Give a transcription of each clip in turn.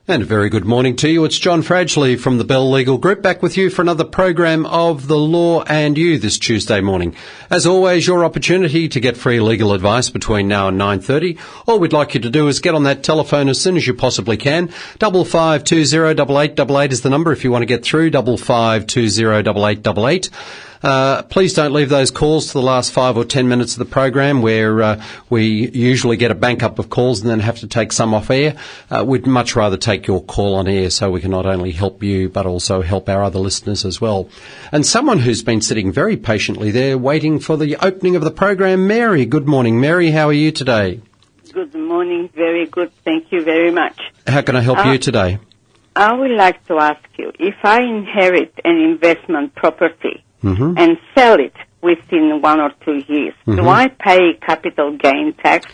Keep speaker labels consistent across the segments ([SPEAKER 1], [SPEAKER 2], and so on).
[SPEAKER 1] And a very good morning to you. It's John Fradgley from the Bell Legal Group, back with you for another program of The Law and You this Tuesday morning. As always, your opportunity to get free legal advice between now and 9:30. All we'd like you to do is get on that telephone as soon as you possibly can. 55208888 is the number if you want to get through, 55208888. Please don't leave those calls to the last 5 or 10 minutes of the program where we usually get a bank up of calls and then have to take some off air. We'd much rather take your call on air so we can not only help you but also help our other listeners as well. And someone who's been sitting very patiently there waiting for the opening of the program, Mary. Good morning, Mary. How are you today?
[SPEAKER 2] Good morning. Very good. Thank you very much.
[SPEAKER 1] How can I help you today?
[SPEAKER 2] I would like to ask you, if I inherit an investment property and sell it within 1 or 2 years, do I pay capital gain tax?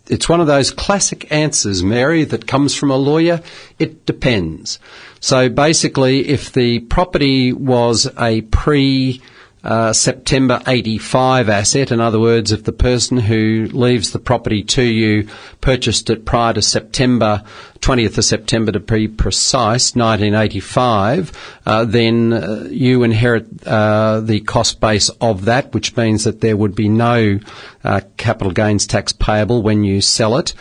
[SPEAKER 1] It's one of those classic answers, Mary, that comes from a lawyer. It depends. So basically, if the property was a September 85 asset, in other words, if the person who leaves the property to you purchased it prior to September 20th of September to be precise, 1985, then you inherit the cost base of that, which means that there would be no capital gains tax payable when you sell it,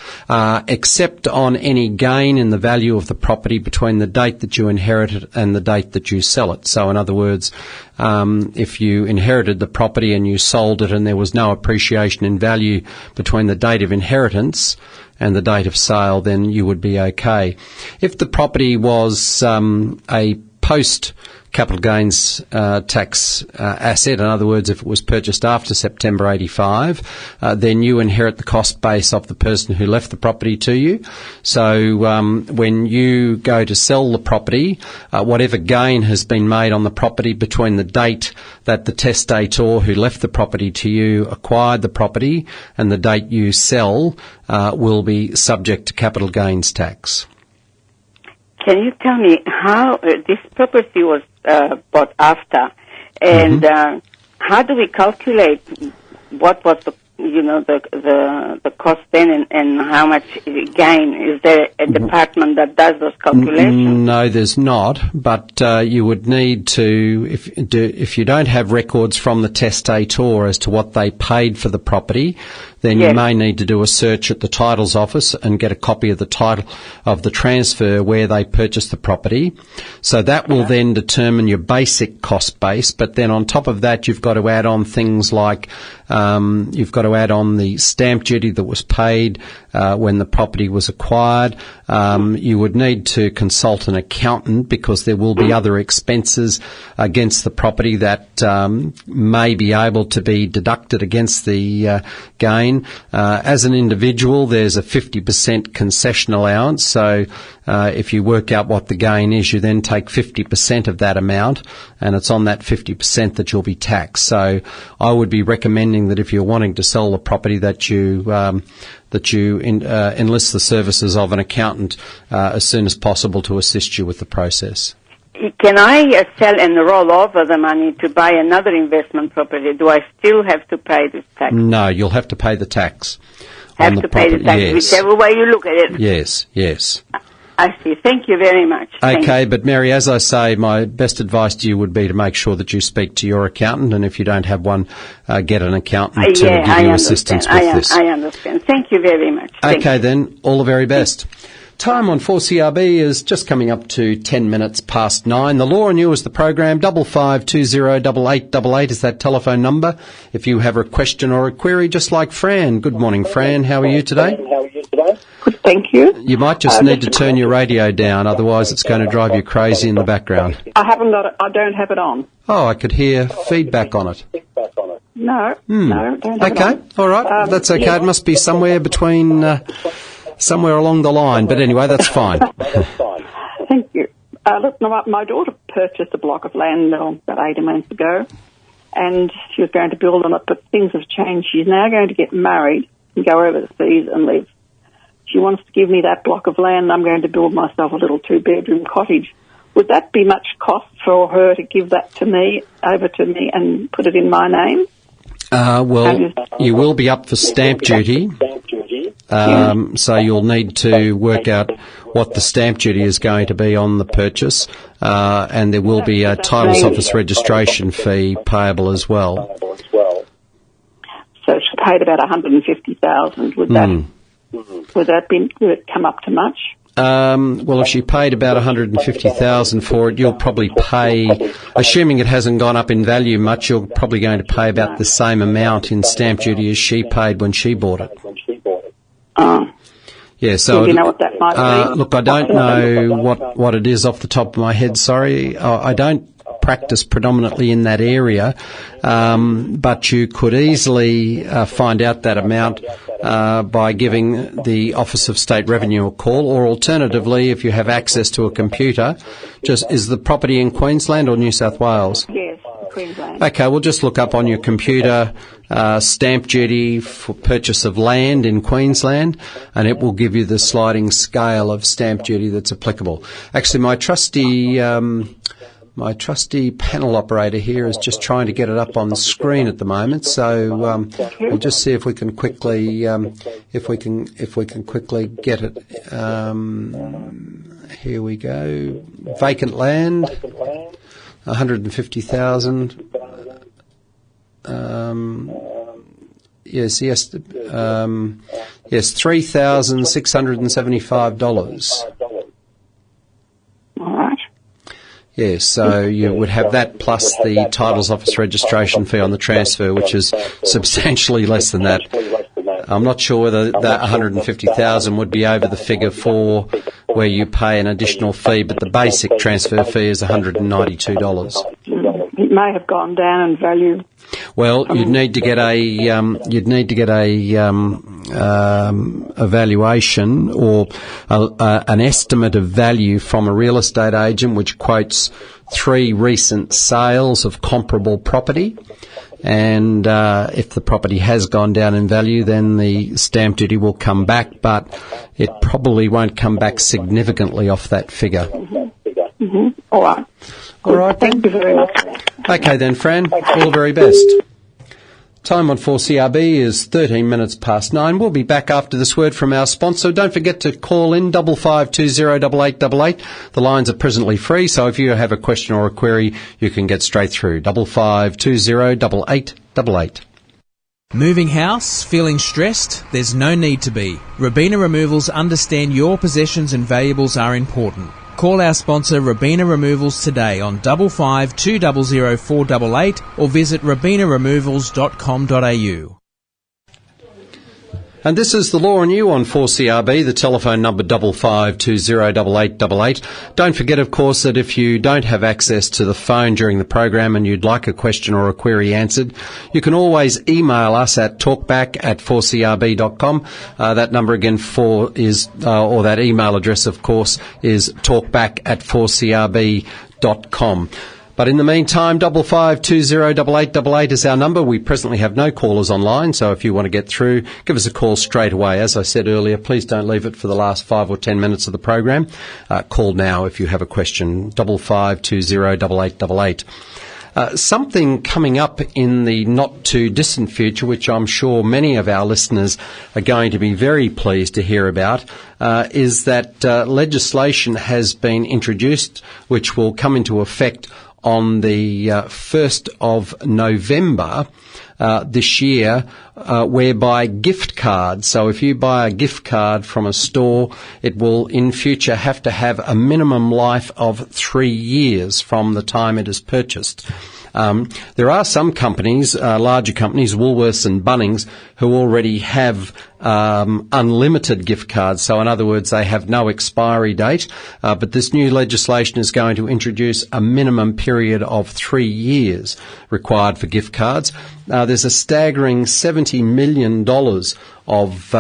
[SPEAKER 1] except on any gain in the value of the property between the date that you inherit it and the date that you sell it. So in other words, if you inherited the property and you sold it and there was no appreciation in value between the date of inheritance and the date of sale, then you would be okay. If the property was a post-capital gains tax asset, in other words, if it was purchased after September 85, then you inherit the cost base of the person who left the property to you. So when you go to sell the property, whatever gain has been made on the property between the date that the testator who left the property to you acquired the property and the date you sell will be subject to capital gains tax.
[SPEAKER 2] Can you tell me how this property was bought after, and how do we calculate what was the cost then and how much gain? Is there a department that does those calculations?
[SPEAKER 1] No, there's not, but you would need to, if you don't have records from the testator as to what they paid for the property, then you may need to do a search at the titles office and get a copy of the title of the transfer where they purchased the property. So that will then determine your basic cost base, but then on top of that you've got to add on things like you've got to add on the stamp duty that was paid when the property was acquired. You would need to consult an accountant because there will be other expenses against the property that may be able to be deducted against the gain. As an individual, there's a 50% concession allowance. So if you work out what the gain is, you then take 50% of that amount, and it's on that 50% that you'll be taxed. So I would be recommending that if you're wanting to sell the property, that you enlist the services of an accountant as soon as possible to assist you with the process.
[SPEAKER 2] Can I sell and roll over the money to buy another investment property? Do I still have to pay this tax?
[SPEAKER 1] No, you'll have to pay the tax.
[SPEAKER 2] Have to pay the tax, yes. Whichever way you look at it.
[SPEAKER 1] Yes, yes.
[SPEAKER 2] I see. Thank you very much.
[SPEAKER 1] Okay, but Mary, as I say, my best advice to you would be to make sure that you speak to your accountant, and if you don't have one, get an accountant to give you assistance with this.
[SPEAKER 2] I understand. Thank you very much.
[SPEAKER 1] Okay, then, all the very best. Time on 4CRB is just coming up to 10 minutes past 9. The Law and You is the program. 55208888 is that telephone number. If you have a question or a query, just like Fran. Good morning, Fran. How are you today?
[SPEAKER 3] Good, thank you.
[SPEAKER 1] You might just need to turn your radio down, otherwise it's going to drive you crazy in the background.
[SPEAKER 3] I don't have it on.
[SPEAKER 1] Oh, I could hear feedback on it.
[SPEAKER 3] No, don't have it on.
[SPEAKER 1] Okay, all right. That's okay. It must be somewhere between... somewhere along the line, but anyway, that's fine.
[SPEAKER 3] Thank you. Look, my daughter purchased a block of land about 18 months ago, and she was going to build on it, but things have changed. She's now going to get married and go overseas and live. She wants to give me that block of land, and I'm going to build myself a little 2-bedroom cottage. Would that be much cost for her to give that over to me, and put it in my name?
[SPEAKER 1] Well, you will be up for stamp duty. So you'll need to work out what the stamp duty is going to be on the purchase, and there will be a titles office registration fee payable as well.
[SPEAKER 3] So she paid about $150,000. Would it come up to much?
[SPEAKER 1] Well, if she paid about $150,000 for it, you'll probably pay, assuming it hasn't gone up in value much, you're probably going to pay about the same amount in stamp duty as she paid when she bought it. Yeah, so
[SPEAKER 3] do you know what that might be?
[SPEAKER 1] Look, I don't know what it is off the top of my head. Sorry, I don't practice predominantly in that area, but you could easily find out that amount by giving the Office of State Revenue a call, or alternatively, if you have access to a computer, is the property in Queensland or New South Wales?
[SPEAKER 3] Yes, Queensland.
[SPEAKER 1] Okay, we'll just look up on your computer stamp duty for purchase of land in Queensland, and it will give you the sliding scale of stamp duty that's applicable. Actually, my trusty panel operator here is just trying to get it up on the screen at the moment, so we'll just see if we can quickly quickly get it. Here we go. Vacant land, 150,000. Yes, $3,675.
[SPEAKER 3] All right.
[SPEAKER 1] Yes, so you would have that plus the titles office registration fee on the transfer, which is substantially less than that. I'm not sure whether that 150,000 would be over the figure for where you pay an additional fee, but the basic transfer fee is $192.
[SPEAKER 3] It may have gone down in value.
[SPEAKER 1] Well, you'd need to get a evaluation or an estimate of value from a real estate agent, which quotes 3 recent sales of comparable property. And if the property has gone down in value, then the stamp duty will come back, but it probably won't come back significantly off that figure.
[SPEAKER 3] All right.
[SPEAKER 1] All right.
[SPEAKER 3] Thank you very much.
[SPEAKER 1] Okay then, Fran. All the very best. Time on 4CRB is 13 minutes past 9. We'll be back after this word from our sponsor. Don't forget to call in 55208888. The lines are presently free, so if you have a question or a query, you can get straight through 55208888.
[SPEAKER 4] Moving house? Feeling stressed? There's no need to be. Robina Removals understand your possessions and valuables are important. Call our sponsor Robina Removals today on 55200488 or visit robinaremovals.com.au.
[SPEAKER 1] And this is the Law and You on 4CRB, the telephone number 55208888. Don't forget, of course, that if you don't have access to the phone during the program and you'd like a question or a query answered, you can always email us at talkback@4crb.com. That number again or that email address, of course, is talkback@4crb.com. But in the meantime, 55208888 is our number. We presently have no callers online, so if you want to get through, give us a call straight away. As I said earlier, please don't leave it for the last 5 or 10 minutes of the program. Call now if you have a question, 55208888. Something coming up in the not-too-distant future, which I'm sure many of our listeners are going to be very pleased to hear about, is that legislation has been introduced which will come into effect on the 1st of November this year, whereby gift cards, so if you buy a gift card from a store, it will in future have to have a minimum life of 3 years from the time it is purchased. There are some companies, larger companies, Woolworths and Bunnings, who already have unlimited gift cards. So in other words, they have no expiry date. But this new legislation is going to introduce a minimum period of 3 years required for gift cards. There's a staggering $70 million of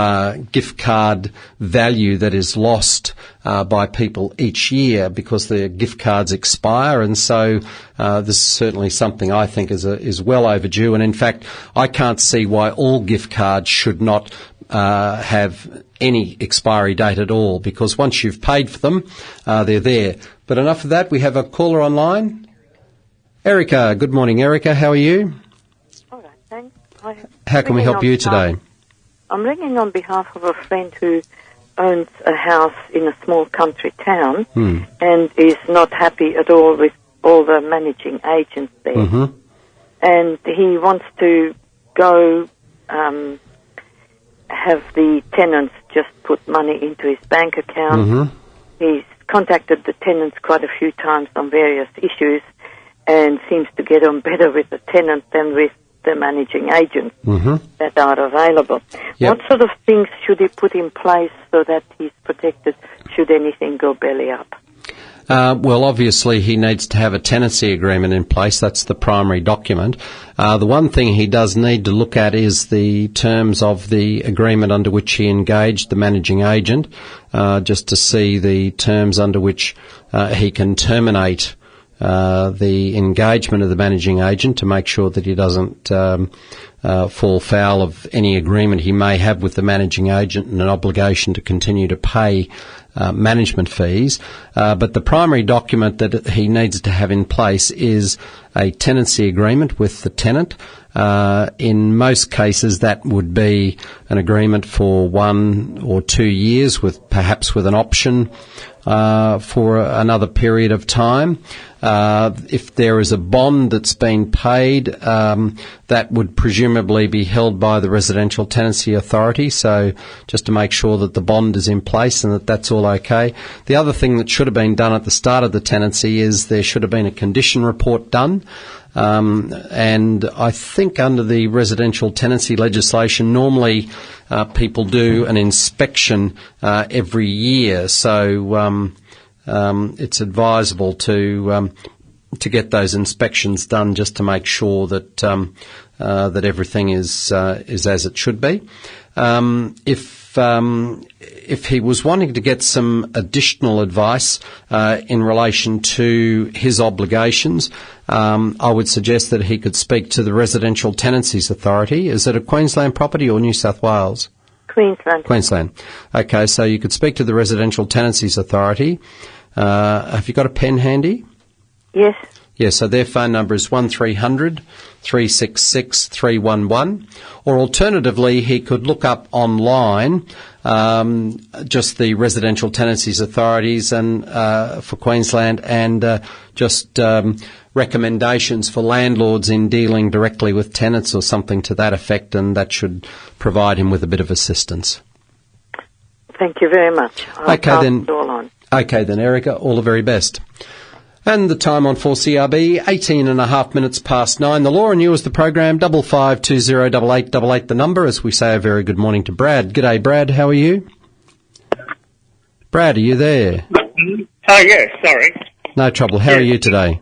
[SPEAKER 1] gift card value that is lost by people each year because their gift cards expire, and so this is certainly something I think is well overdue. And in fact, I can't see why all gift cards should not have any expiry date at all, because once you've paid for them, they're there. But enough of that. We have a caller online. Erica, good morning, Erica. How are you?
[SPEAKER 5] All right, thanks.
[SPEAKER 1] How can we help you today?
[SPEAKER 5] I'm ringing on behalf of a friend who owns a house in a small country town and is not happy at all with all the managing agents there.
[SPEAKER 1] Mm-hmm.
[SPEAKER 5] And he wants to go have the tenants just put money into his bank account.
[SPEAKER 1] Mm-hmm.
[SPEAKER 5] He's contacted the tenants quite a few times on various issues and seems to get on better with the tenant than with the managing agents that are available.
[SPEAKER 1] Yep.
[SPEAKER 5] What sort of things should he put in place so that he's protected should anything go belly up?
[SPEAKER 1] Well, obviously he needs to have a tenancy agreement in place. That's the primary document. The one thing he does need to look at is the terms of the agreement under which he engaged the managing agent, just to see the terms under which he can terminate the engagement of the managing agent to make sure that he doesn't fall foul of any agreement he may have with the managing agent and an obligation to continue to pay management fees. But the primary document that he needs to have in place is a tenancy agreement with the tenant. In most cases, that would be an agreement for 1 or 2 years, perhaps with an option for another period of time. If there is a bond that's been paid, that would presumably be held by the Residential Tenancy Authority, so just to make sure that the bond is in place and that that's all okay. The other thing that should have been done at the start of the tenancy is there should have been a condition report done. And I think under the residential tenancy legislation, normally people do an inspection every year, so it's advisable to get those inspections done just to make sure that that everything is as it should be. If he was wanting to get some additional advice in relation to his obligations, I would suggest that he could speak to the Residential Tenancies Authority. Is it a Queensland property or New South Wales?
[SPEAKER 5] Queensland.
[SPEAKER 1] Queensland. Okay, so you could speak to the Residential Tenancies Authority. Have you got a pen handy?
[SPEAKER 5] Yes.
[SPEAKER 1] Yeah, so their phone number is 1300 366 311, or alternatively he could look up online just the Residential Tenancies Authorities and for Queensland and just recommendations for landlords in dealing directly with tenants or something to that effect, and that should provide him with a bit of assistance.
[SPEAKER 5] Thank you very much. I'll pass it all on.
[SPEAKER 1] Okay then, Erica, all the very best. And the time on 4CRB, 18 and a half minutes past 9. The Law and You is the program, 55208888 the number, as we say a very good morning to Brad. G'day, Brad, how are you? Brad, are you there?
[SPEAKER 6] Oh, yes, sorry.
[SPEAKER 1] No trouble. How are you today?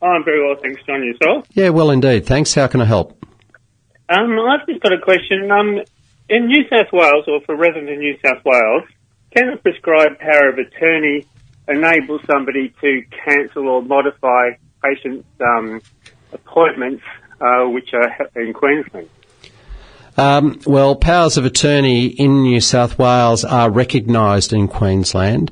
[SPEAKER 6] I'm very well, thanks, John. Yourself?
[SPEAKER 1] Yeah, well indeed. Thanks. How can I help?
[SPEAKER 6] I've just got a question. In New South Wales, or for residents in New South Wales, can a prescribed power of attorney enable somebody to cancel or modify patients' appointments, which are in Queensland?
[SPEAKER 1] Well, powers of attorney in New South Wales are recognised in Queensland.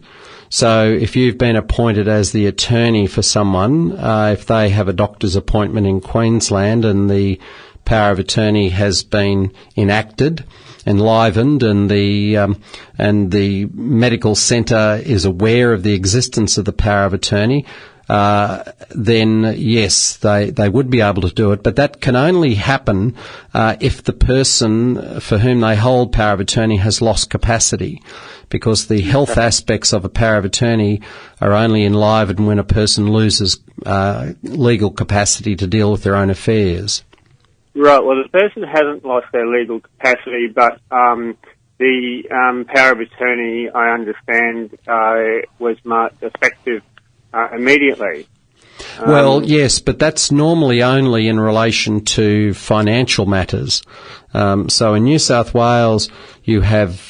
[SPEAKER 1] So if you've been appointed as the attorney for someone, if they have a doctor's appointment in Queensland and the power of attorney has been enacted, enlivened, and the medical centre is aware of the existence of the power of attorney, then yes, they would be able to do it. But that can only happen if the person for whom they hold power of attorney has lost capacity, because the health aspects of a power of attorney are only enlivened when a person loses legal capacity to deal with their own affairs.
[SPEAKER 6] Right, well, the person hasn't lost their legal capacity, but the power of attorney, I understand, was marked effective immediately.
[SPEAKER 1] Well, yes, but that's normally only in relation to financial matters. So in New South Wales, you have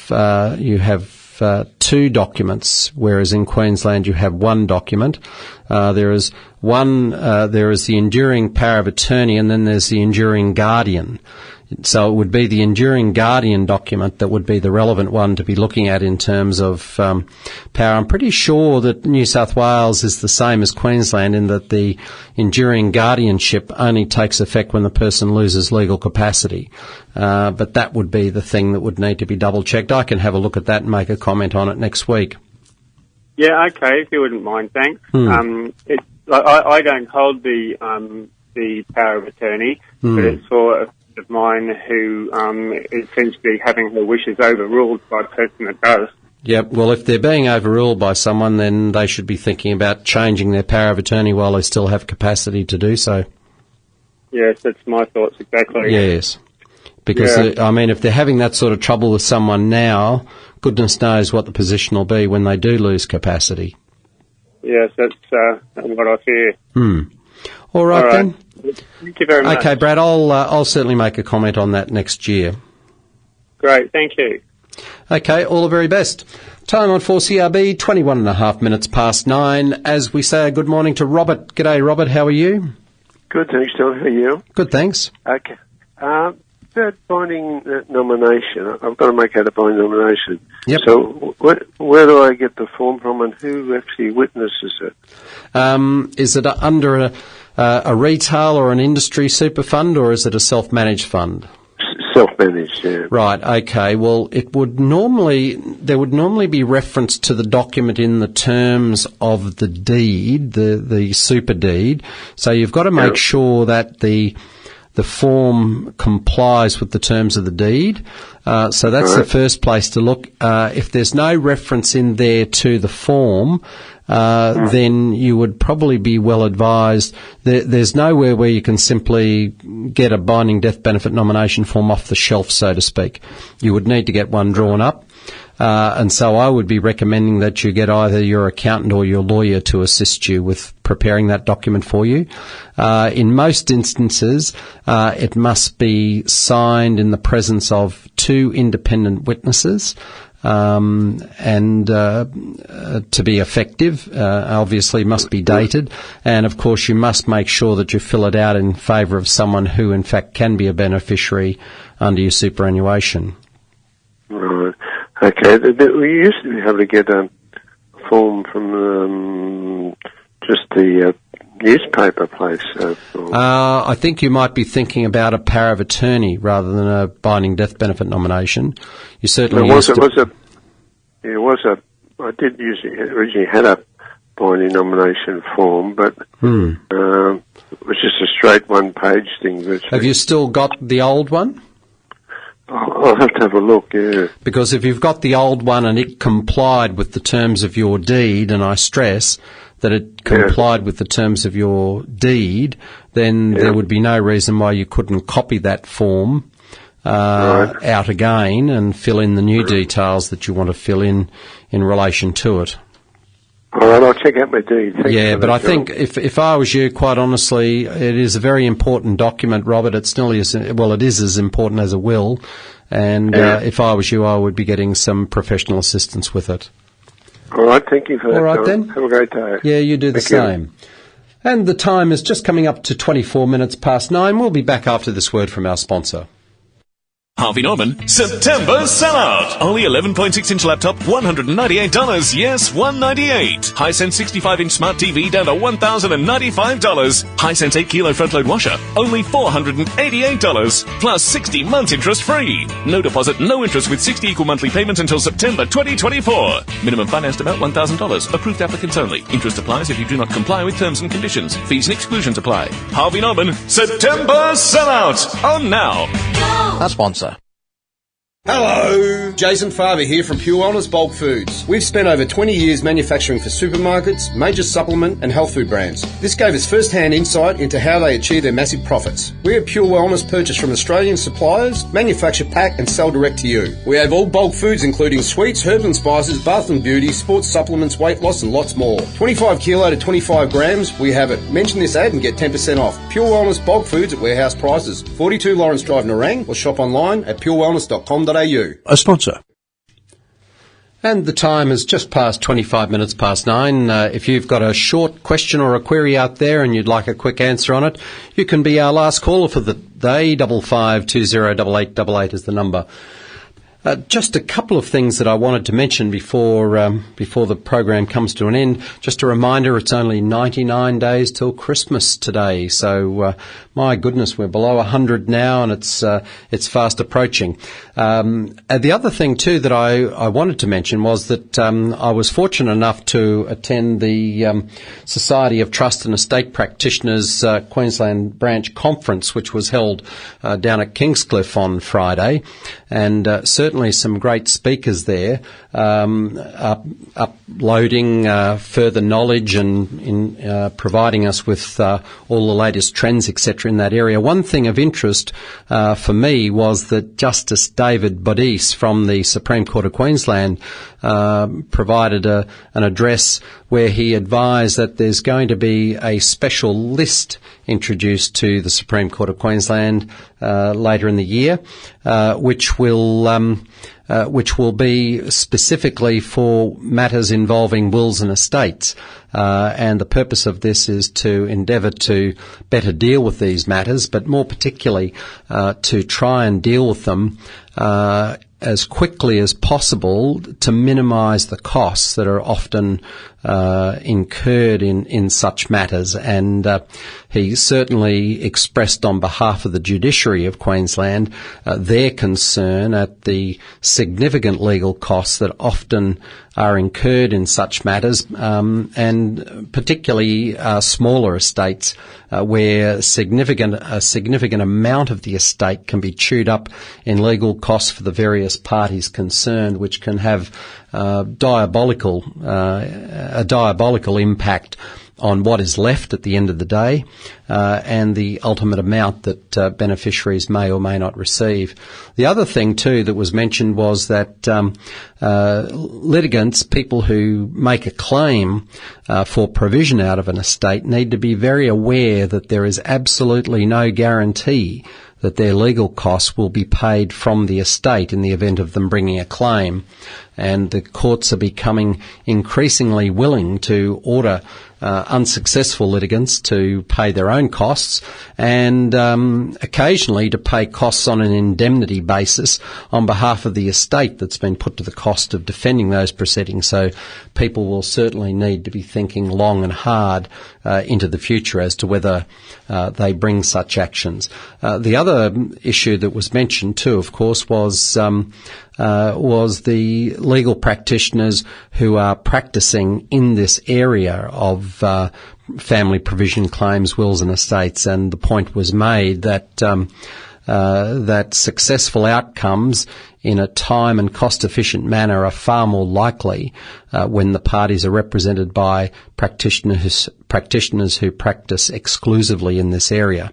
[SPEAKER 1] two documents, whereas in Queensland you have one document. There is the enduring power of attorney, and then there's the enduring guardian. So it would be the enduring guardian document that would be the relevant one to be looking at in terms of power. I'm pretty sure that New South Wales is the same as Queensland in that the enduring guardianship only takes effect when the person loses legal capacity. But that would be the thing that would need to be double-checked. I can have a look at that and make a comment on it next week.
[SPEAKER 6] Yeah, okay, if you wouldn't mind, thanks. I don't hold the power of attorney, but it's for a friend of mine who is essentially having her wishes overruled by a person that does.
[SPEAKER 1] Yep, well, if they're being overruled by someone, then they should be thinking about changing their power of attorney while they still have capacity to do so.
[SPEAKER 6] Yes, that's my thoughts exactly.
[SPEAKER 1] Yes, because, if they're having that sort of trouble with someone now, goodness knows what the position will be when they do lose capacity.
[SPEAKER 6] Yes, that's what I fear.
[SPEAKER 1] All right, then.
[SPEAKER 6] Thank you very much.
[SPEAKER 1] Okay, Brad, I'll certainly make a comment on that next year.
[SPEAKER 6] Great, thank you.
[SPEAKER 1] Okay, all the very best. Time on 4CRB, 21 and a half minutes past 9. As we say, good morning to Robert. G'day, Robert, how are you?
[SPEAKER 7] Good, thanks, John. How are you?
[SPEAKER 1] Good, thanks.
[SPEAKER 7] Okay. That binding nomination, I've got to make out a binding nomination.
[SPEAKER 1] Yep.
[SPEAKER 7] So where do I get the form from and who actually witnesses it?
[SPEAKER 1] Is it under a retail or an industry super fund, or is it a self-managed fund?
[SPEAKER 7] Self-managed, yeah.
[SPEAKER 1] Right, okay. Well, there would normally be reference to the document in the terms of the deed, the super deed. So you've got to make sure that the form complies with the terms of the deed. So that's the first place to look. If there's no reference in there to the form, then you would probably be well advised. There's nowhere where you can simply get a binding death benefit nomination form off the shelf, so to speak. You would need to get one drawn up. And so I would be recommending that you get either your accountant or your lawyer to assist you with preparing that document for you. In most instances, it must be signed in the presence of two independent witnesses. And to be effective, obviously must be dated. And of course you must make sure that you fill it out in favour of someone who in fact can be a beneficiary under your superannuation.
[SPEAKER 7] Right. Okay. We used to be able to get a form from just the newspaper place.
[SPEAKER 1] I think you might be thinking about a power of attorney rather than a binding death benefit nomination. You certainly
[SPEAKER 7] I did originally had a binding nomination form, but it was just a straight one-page thing. Virtually.
[SPEAKER 1] Have you still got the old one?
[SPEAKER 7] I'll have to have a look, yeah.
[SPEAKER 1] Because if you've got the old one and it complied with the terms of your deed, and I stress that it complied with the terms of your deed, then there would be no reason why you couldn't copy that form out again and fill in the new details that you want to fill in relation to it.
[SPEAKER 7] All right, I'll check out my deed.
[SPEAKER 1] But I think if I was you, quite honestly, it is a very important document, Robert. It still is, it is as important as a will. And if I was you, I would be getting some professional assistance with it.
[SPEAKER 7] All right, thank you for that.
[SPEAKER 1] All right, then.
[SPEAKER 7] Have a great day.
[SPEAKER 1] Yeah, you do the same. And the time is just coming up to 24 minutes past 9. We'll be back after this word from our sponsor.
[SPEAKER 8] Harvey Norman, September sellout. Only 11.6-inch laptop, $198. Yes, $198. Hisense 65-inch smart TV down to $1,095. Hisense 8-kilo front-load washer, only $488. Plus 60 months interest free. No deposit, no interest with 60 equal monthly payments until September 2024. Minimum financed amount $1,000. Approved applicants only. Interest applies if you do not comply with terms and conditions. Fees and exclusions apply. Harvey Norman, September sellout. On now.
[SPEAKER 9] Our sponsor.
[SPEAKER 10] Hello! Jason Farber here from Pure Wellness Bulk Foods. We've spent over 20 years manufacturing for supermarkets, major supplement and health food brands. This gave us first-hand insight into how they achieve their massive profits. We at Pure Wellness purchase from Australian suppliers, manufacture, pack and sell direct to you. We have all bulk foods including sweets, herbs and spices, bath and beauty, sports supplements, weight loss and lots more. 25 kilo to 25 grams, we have it. Mention this ad and get 10% off. Pure Wellness Bulk Foods at warehouse prices. 42 Lawrence Drive, Nerang, or shop online at purewellness.com.au.
[SPEAKER 9] A sponsor.
[SPEAKER 1] And the time is just past 25 minutes past 9. If you've got a short question or a query out there and you'd like a quick answer on it, you can be our last caller for the day. 55208888 is the number. Just a couple of things that I wanted to mention before the program comes to an end. Just a reminder, it's only 99 days till Christmas today. So, my goodness, we're below 100 now, and it's fast approaching. And the other thing too that I wanted to mention was that I was fortunate enough to attend the Society of Trust and Estate Practitioners Queensland Branch Conference, which was held down at Kingscliff on Friday, and certainly some great speakers there, uploading further knowledge and in providing us with all the latest trends, etc. in that area. One thing of interest for me was that Justice David Bodice from the Supreme Court of Queensland provided an address where he advised that there's going to be a special list introduced to the Supreme Court of Queensland later in the year, which will be specifically for matters involving wills and estates. And the purpose of this is to endeavour to better deal with these matters, but more particularly to try and deal with them as quickly as possible to minimise the costs that are often incurred in such matters. And he certainly expressed on behalf of the judiciary of Queensland their concern at the significant legal costs that often are incurred in such matters, and particularly smaller estates where a significant amount of the estate can be chewed up in legal costs for the various parties concerned, which can have a diabolical impact on what is left at the end of the day, and the ultimate amount that beneficiaries may or may not receive. The other thing too that was mentioned was that litigants, people who make a claim for provision out of an estate, need to be very aware that there is absolutely no guarantee that their legal costs will be paid from the estate in the event of them bringing a claim. And the courts are becoming increasingly willing to order unsuccessful litigants to pay their own costs, and occasionally to pay costs on an indemnity basis on behalf of the estate that's been put to the cost of defending those proceedings. So people will certainly need to be thinking long and hard into the future as to whether they bring such actions. The other issue that was mentioned too, of course, was the legal practitioners who are practicing in this area of family provision claims, wills and estates, and the point was made that that successful outcomes in a time and cost-efficient manner are far more likely when the parties are represented by practitioners who practice exclusively in this area,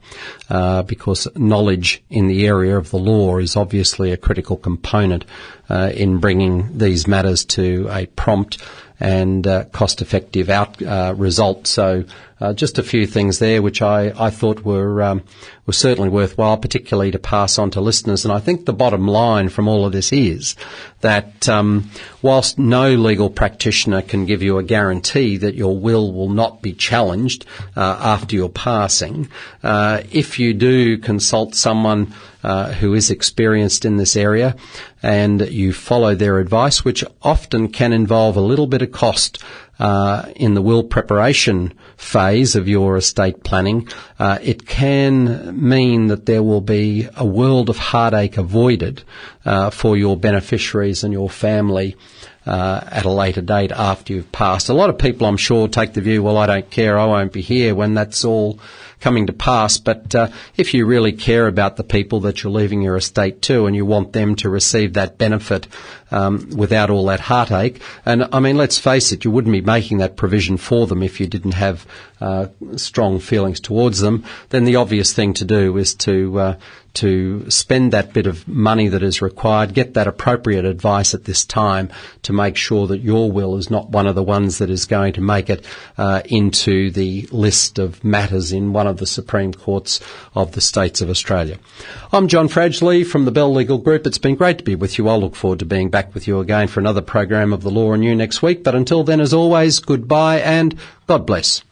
[SPEAKER 1] because knowledge in the area of the law is obviously a critical component in bringing these matters to a prompt and cost-effective result. So just a few things there which I thought were certainly worthwhile, particularly to pass on to listeners. And I think the bottom line from all of this is that whilst no legal practitioner can give you a guarantee that your will not be challenged after your passing, if you do consult someone who is experienced in this area and you follow their advice, which often can involve a little bit of cost in the will preparation phase of your estate planning, it can mean that there will be a world of heartache avoided for your beneficiaries and your family at a later date after you've passed. A lot of people, I'm sure, take the view, well, I don't care, I won't be here when that's all coming to pass. But if you really care about the people that you're leaving your estate to and you want them to receive that benefit without all that heartache, and I mean, let's face it, you wouldn't be making that provision for them if you didn't have strong feelings towards them, then the obvious thing to do is to to spend that bit of money that is required, get that appropriate advice at this time to make sure that your will is not one of the ones that is going to make it into the list of matters in one of the Supreme Courts of the states of Australia. I'm John Fradgley from the Bell Legal Group. It's been great to be with you. I'll look forward to being back with you again for another program of The Law and You next week. But until then, as always, goodbye and God bless.